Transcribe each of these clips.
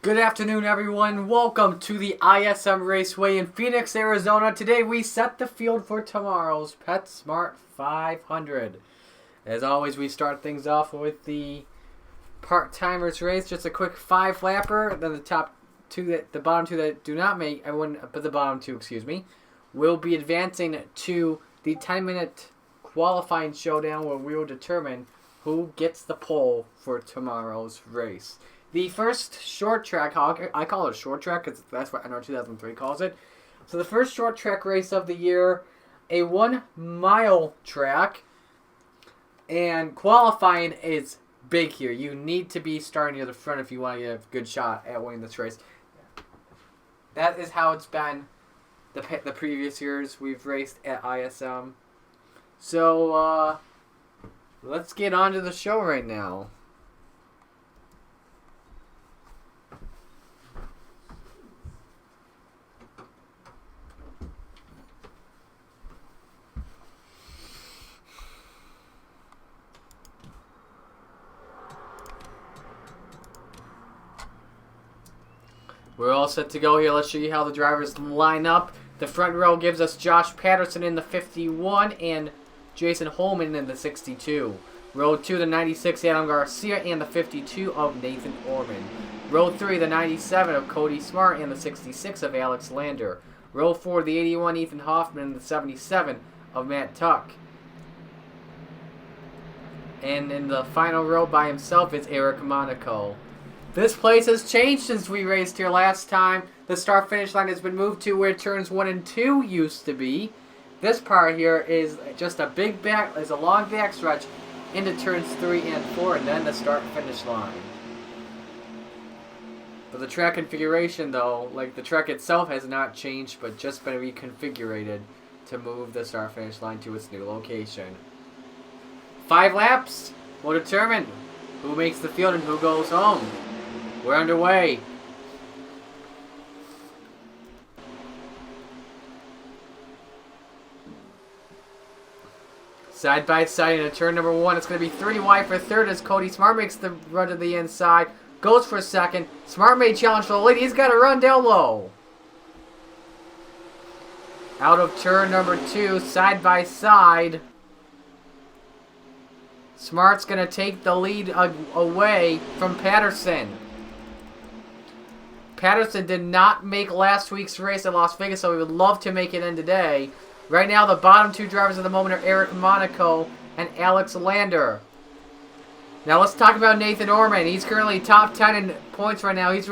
Good afternoon, everyone. Welcome to the ISM Raceway in Phoenix, Arizona. Today we set the field for tomorrow's PetSmart 500. As always, we start things off with the part-timers race. Just a quick 5-lapper. Then the bottom two that do not make, the bottom two, will be advancing to the 10-minute qualifying showdown where we will determine who gets the pole for tomorrow's race. The first short track, I call it a short track because that's what NR2003 calls it. So the first short track race of the year, a 1-mile track, and qualifying is big here. You need to be starting near the front if you want to get a good shot at winning this race. That is how it's been the previous years we've raced at ISM. So let's get on to the show right now. We're all set to go here. Let's show you how the drivers line up. The front row gives us Josh Patterson in the 51 and Jason Holman in the 62. Row 2, the 96, Adam Garcia, and the 52 of Nathan Orman. Row 3, the 97 of Cody Smart, and the 66 of Alex Lander. Row 4, the 81, Ethan Hoffman, and the 77 of Matt Tuck. And in the final row by himself is Eric Monaco. This place has changed since we raced here last time. The start-finish line has been moved to where turns 1 and 2 used to be. This part here is just a long backstretch into turns 3 and 4, and then the start-finish line. But the track configuration, though, the track itself has not changed, but just been reconfigured to move the start-finish line to its new location. 5 laps will determine who makes the field and who goes home. We're underway. Side by side into turn number 1. It's going to be 30 wide for third as Cody Smart makes the run to the inside. Goes for second. Smart may challenge for the lead. He's got to run down low. Out of turn number 2, side by side. Smart's going to take the lead away from Patterson. Patterson did not make last week's race in Las Vegas, so we would love to make it in today. Right now, the bottom 2 drivers at the moment are Eric Monaco and Alex Lander. Now let's talk about Nathan Orman. He's currently top 10 in points right now. He's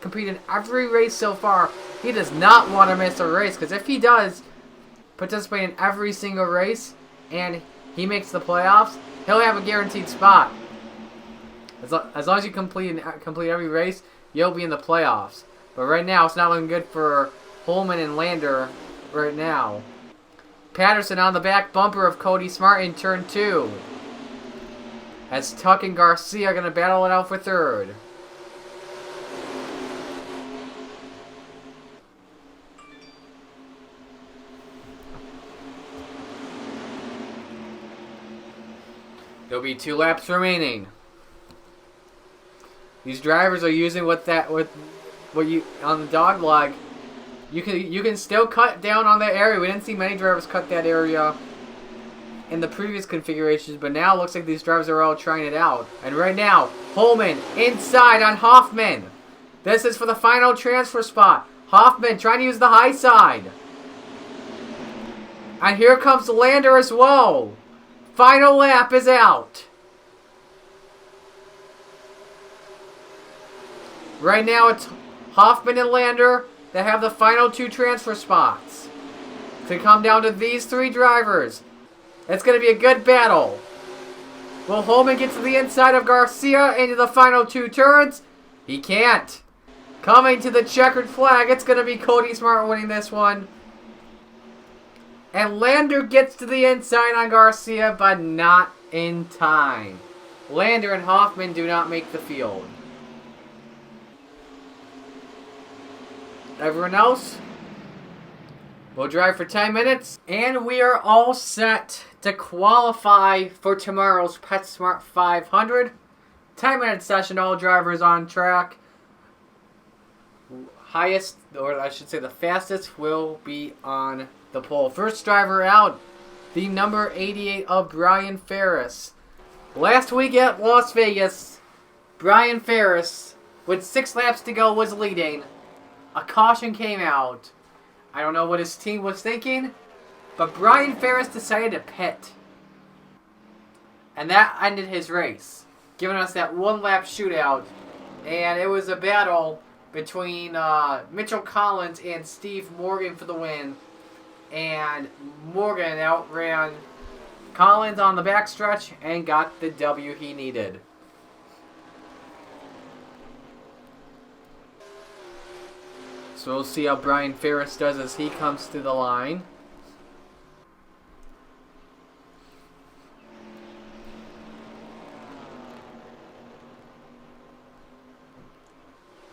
competed in every race so far. He does not want to miss a race, because if he does participate in every single race and he makes the playoffs, he'll have a guaranteed spot. As long as you complete every race, you'll be in the playoffs. But right now, it's not looking good for Holman and Lander right now. Patterson on the back bumper of Cody Smart in turn 2. As Tuck and Garcia are going to battle it out for third. There'll be 2 laps remaining. These drivers are using what you on the dog leg. You can still cut down on that area. We didn't see many drivers cut that area in the previous configurations, but now it looks like these drivers are all trying it out. And right now, Holman inside on Hoffman. This is for the final transfer spot. Hoffman trying to use the high side. And here comes Lander as well. Final lap is out. Right now it's Hoffman and Lander that have the final 2 transfer spots. It's going to come down to these 3 drivers. It's going to be a good battle. Will Holman get to the inside of Garcia into the final 2 turns? He can't. Coming to the checkered flag, it's going to be Cody Smart winning this one. And Lander gets to the inside on Garcia, but not in time. Lander and Hoffman do not make the field. Everyone else will drive for 10 minutes, and we are all set to qualify for tomorrow's PetSmart 500. 10-minute session, all drivers on track. highest, or I should say the fastest, will be on the pole. First driver out, the number 88 of Brian Ferris. Last week at Las Vegas, Brian Ferris, with 6 laps to go, was leading. A caution came out. I don't know what his team was thinking, but Brian Ferris decided to pit. And that ended his race, giving us that 1-lap shootout. And it was a battle between Mitchell Collins and Steve Morgan for the win. And Morgan outran Collins on the backstretch and got the W he needed. So we'll see how Brian Ferris does as he comes to the line.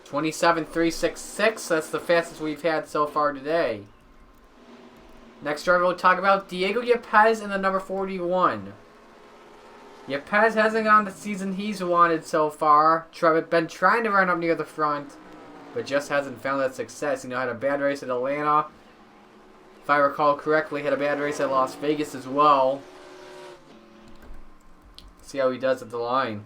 .27.366, that's the fastest we've had so far today. Next driver we'll talk about Diego Yepes in the number 41. Yepes hasn't gone the season he's wanted so far. Been trying to run up near the front, but just hasn't found that success. You know, had a bad race at Atlanta. If I recall correctly, had a bad race at Las Vegas as well. See how he does at the line.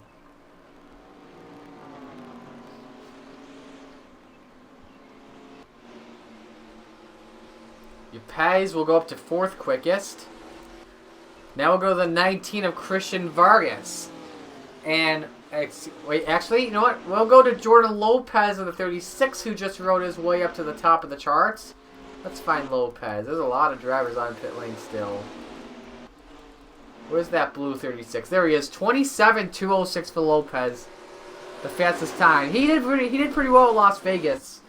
Yepes will go up to 4th quickest. Now we'll go to the 19 of Christian Vargas. And, wait, actually, you know what? We'll go to Jordan Lopez of the 36, who just rode his way up to the top of the charts. Let's find Lopez. There's a lot of drivers on pit lane still. Where's that blue 36? There he is. 27.206 for Lopez. The fastest time. He did pretty well at Las Vegas.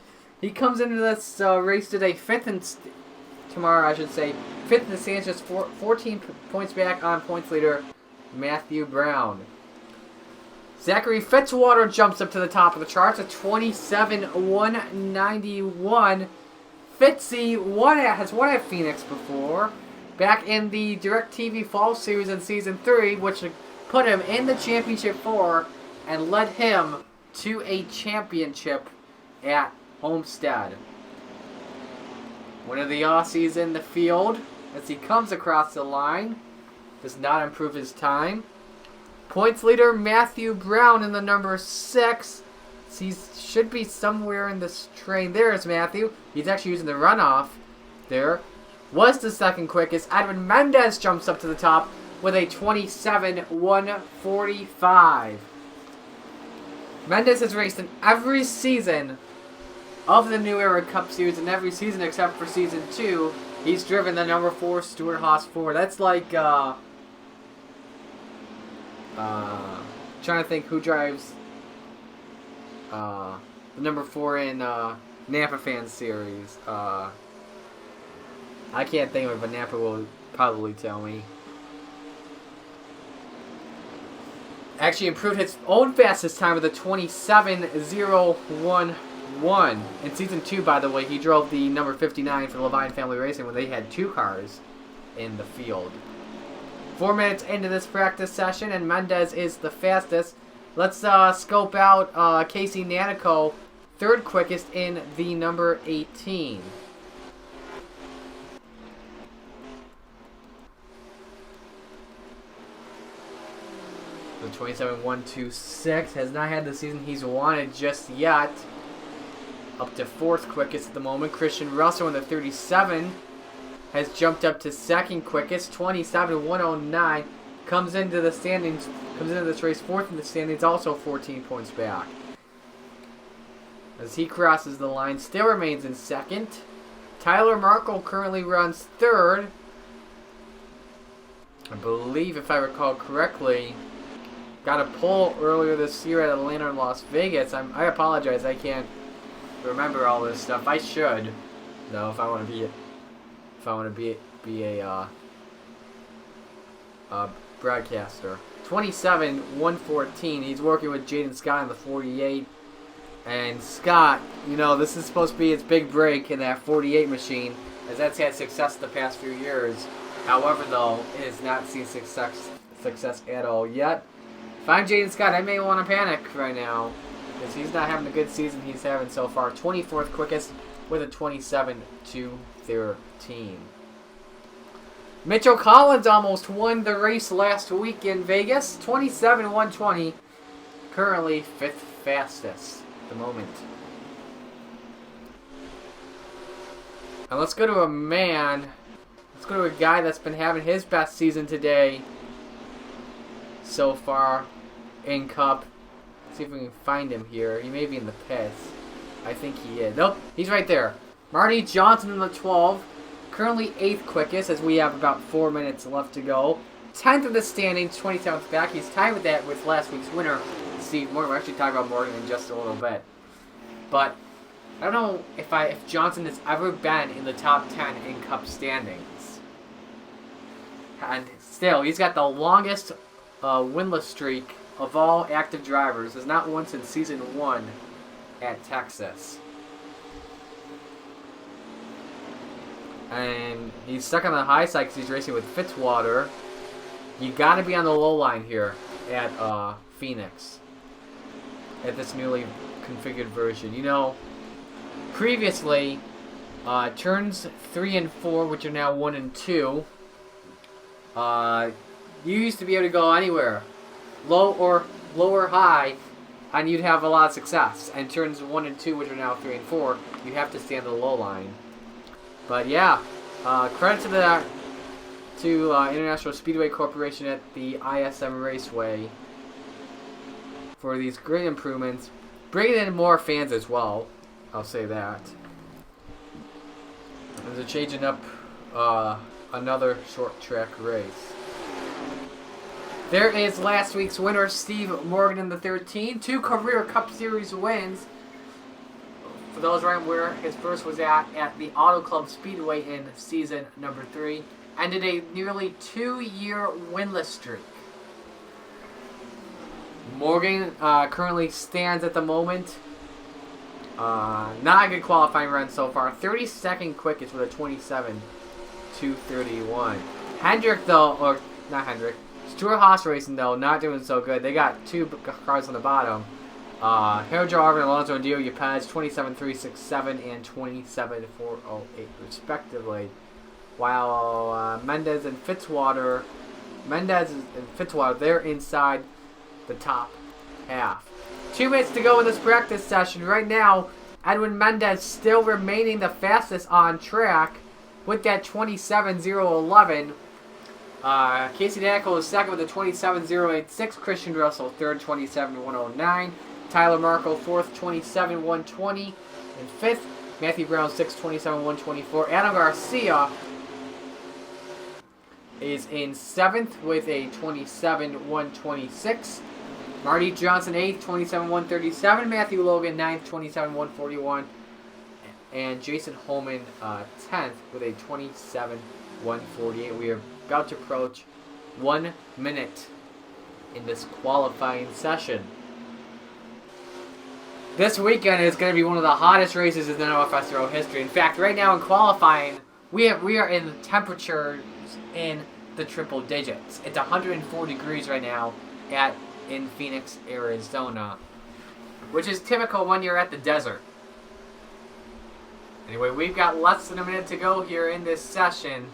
He comes into this race today 5th and... tomorrow, I should say, 5th in the stands, just 14 points back on points leader Matthew Brown. Zachary Fitzwater jumps up to the top of the charts at 27.191. Fitzy has won at Phoenix before, back in the DirecTV Fall Series in Season 3, which put him in the Championship 4 and led him to a championship at Homestead. One of the Aussies in the field as he comes across the line. Does not improve his time. Points leader Matthew Brown in the number 6. He should be somewhere in this train. There's Matthew. He's actually using the runoff there. Was the 2nd quickest. Edwin Mendez jumps up to the top with a 27.145. Mendez has raced in every season of the New Era Cup Series, in every season except for Season 2, he's driven the number 4 Stewart Haas 4. That's like, trying to think who drives the number 4 in Napa Fan Series. I can't think of it, but Napa will probably tell me. Actually improved his own fastest time with a 27.011. In Season 2, by the way, he drove the number 59 for Levine Family Racing when they had 2 cars in the field. 4 minutes into this practice session, and Mendez is the fastest. Let's scope out Casey Nanico, 3rd quickest in the number 18. The 27.126 has not had the season he's wanted just yet. Up to 4th quickest at the moment. Christian Russell in the 37 has jumped up to 2nd quickest, 27.109. Comes into the standings, comes into this race 4th in the standings, also 14 points back. As he crosses the line, still remains in 2nd. Tyler Markle currently runs 3rd. I believe, if I recall correctly, got a pole earlier this year at Atlanta and Las Vegas. I apologize, I can't remember all this stuff. I should, though, if I want to be a broadcaster. 27.114. He's working with Jaden Scott in the 48. And Scott, you know, this is supposed to be his big break in that 48 machine, as that's had success the past few years. However, though, it has not seen success at all yet. If I'm Jaden Scott, I may want to panic right now. because he's not having a good season he's having so far. 24th quickest with a 27.213. Mitchell Collins almost won the race last week in Vegas. 27.120. Currently 5th fastest at the moment. And let's go to a man. Let's go to a guy that's been having his best season today so far in Cup. See if we can find him here. He may be in the pits. I think he is. Nope, he's right there. Marty Johnson in the 12. Currently 8th quickest as we have about 4 minutes left to go. 10th of the standings, 27th back. He's tied with that with last week's winner, Steve Morgan. We'll actually talk about Morgan in just a little bit. But I don't know if Johnson has ever been in the top 10 in Cup standings. And still, he's got the longest winless streak of all active drivers. Has not won since season 1 at Texas. And he's stuck on the high side because he's racing with Fitzwater. You got to be on the low line here at Phoenix. At this newly configured version. You know, previously, turns 3 and 4, which are now 1 and 2, you used to be able to go anywhere, low or high, and you'd have a lot of success. And turns 1 and 2, which are now 3 and 4, you have to stay on the low line. But yeah, credit to International Speedway Corporation at the ISM Raceway for these great improvements, bringing in more fans as well. I'll say that. And they're changing up another short track race. There is last week's winner, Steve Morgan in the 13. 2 career Cup Series wins. For those right where his first was at the Auto Club Speedway in season number 3. Ended a nearly 2-year winless streak. Morgan currently stands at the moment. Not a good qualifying run so far. 32nd quickest with a 27.231. Hendrick though, or not Hendrick, Stuart Haas Racing though, not doing so good. They got 2 cars on the bottom. Sergio Arvin, Alonso, and Dio Yepes, 27.367 and 27.408 respectively. While Mendez and Fitzwater, they're inside the top half. 2 minutes to go in this practice session. Right now, Edwin Mendez still remaining the fastest on track with that 27.011. Casey Daniel is second with a 27.086. Christian Russell third, 27.109. Tyler Marco fourth, 27.120. And fifth, Matthew Brown sixth, 27.124. Adam Garcia is in 7th with a 27.126. Marty Johnson 8th, 27.137. Matthew Logan 9th, 27.141. And Jason Holman 10th with a 27.148. We are about to approach 1 minute in this qualifying session. This weekend is going to be one of the hottest races in the NOFSRL history. In fact, right now in qualifying, we are in temperatures in the triple digits. It's 104 degrees right now in Phoenix, Arizona, which is typical when you're at the desert. Anyway, we've got less than a minute to go here in this session.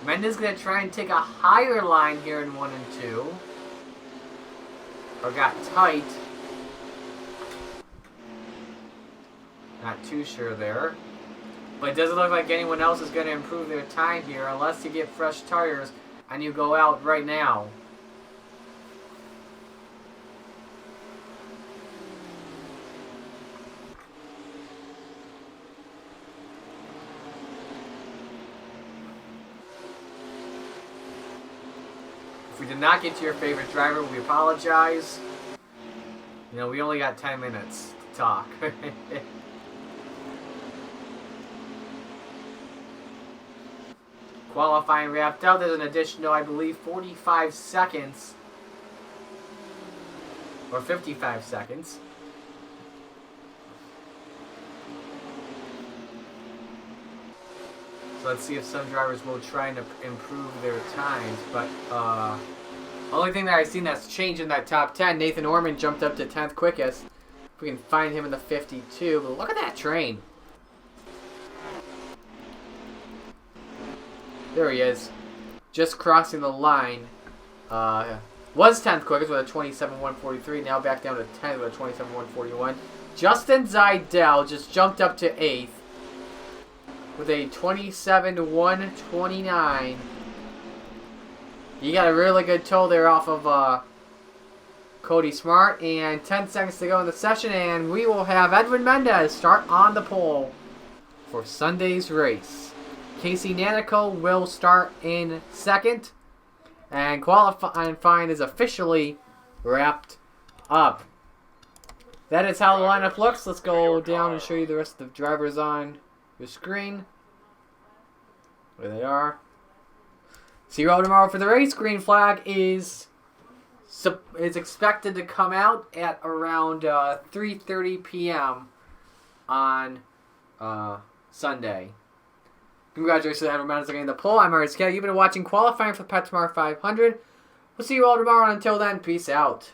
Mendez is going to try and take a higher line here in 1 and 2. Or got tight. Not too sure there. But it doesn't look like anyone else is going to improve their time here unless you get fresh tires and you go out right now. If we did not get to your favorite driver, we apologize. You know, we only got 10 minutes to talk. Qualifying wrapped up. There's an additional, I believe, 45 seconds. Or 55 seconds. So let's see if some drivers will try and improve their times. But Only thing that I've seen that's changed in that top 10, Nathan Orman jumped up to 10th quickest. If we can find him in the 52. But look at that train. There he is. Just crossing the line. Was 10th quickest with a 27.143. Now back down to 10th with a 27.141. Justin Zidell just jumped up to 8th with a 27.129. You got a really good toll there off of Cody Smart. And 10 seconds to go in the session. And we will have Edwin Mendez start on the pole for Sunday's race. Casey Nanico will start in second. And qualifying is officially wrapped up. That is how the lineup looks. Let's go down and show you the rest of the drivers on your screen. There they are. See you all tomorrow for the race. Green flag is expected to come out at around 3:30 p.m. on Sunday. Congratulations to Edwin Mendez getting the pole. I'm Mario Scott. You've been watching qualifying for the PetSmart 500. We'll see you all tomorrow. Until then, peace out.